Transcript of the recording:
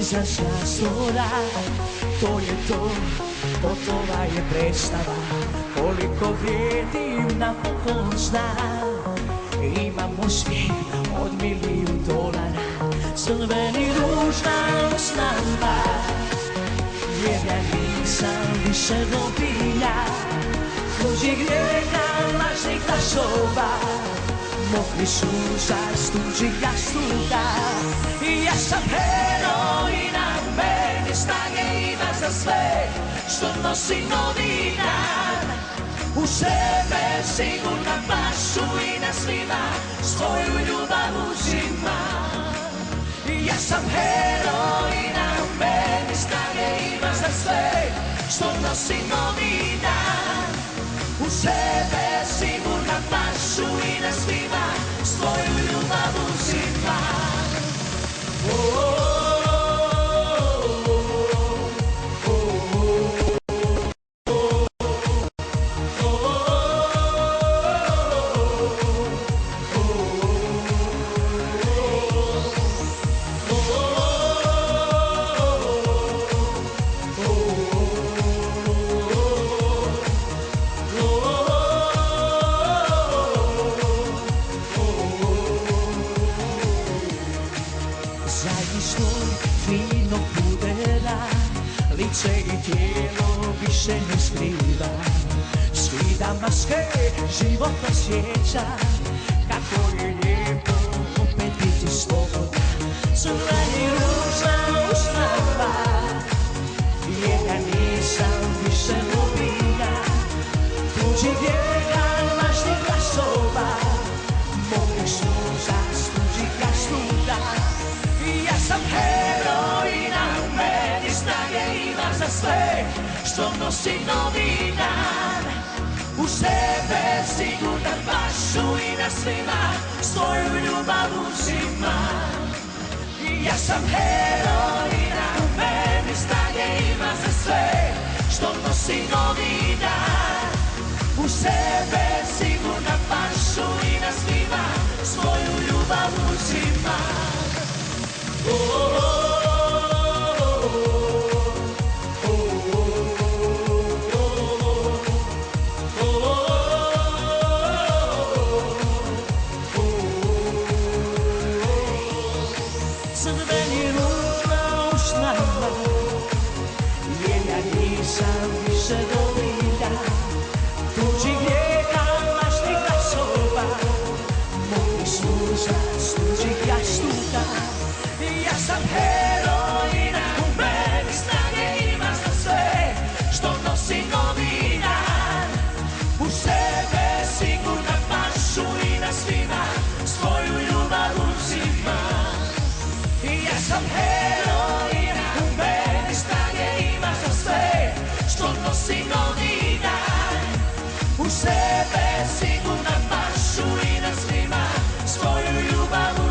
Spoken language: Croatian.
suzaš rastura. To je to, gotova je predstava. Koliko vrijedim napokon znam. Imamo svijet od $1.000.000. Crveni ruž na usnama. Jer ja nisam više robinja tuđih grijeha, lažnih glasova, mokrih suza s tuđih jastuka. I ja sam heroina, u meni snage ima za sve što nosi novi dan. U sebe sigurna pašu i na svima svoju ljubav uzimam. I ja sam heroina, u meni snage ima za sve što nosi novi dan. U sebe sigurna pašu i na svima svoju ljubav uzimam. Lice i tijelo više ne skriva, skida maske, život osjeća. Kako je lijepo opet biti slobodan. Crveni ruž na usnama, jer ja nisam više robinja tuđih grijeha, lažnih glasova, mokrih suza s tuđih jastuka. I ja sam heroina, u meni snage ima za sve što nosi novi dan. U sebe sigurna pašu i na svima svoju ljubav uzimam. I ja sam heroina, u meni snage ima za sve što nosi novi dan. U sebe sigurna pašu i na svima svoju ljubav uzimam. Crveni ruž na usnama, jer ja nisam više robinja tuđih grijeha, lažnih glasova, mokrih suza s tuđih jastuka. I ja sam heroina, u meni snage ima za sve što nosi novi dan. U sebe sigurna pašu i na svima svoju ljubav uzimam. I ja sam heroina, u meni snage ima za sve što nosi novi dan. U sebe sigurna pašu i na svima svoju ljubav uzimam.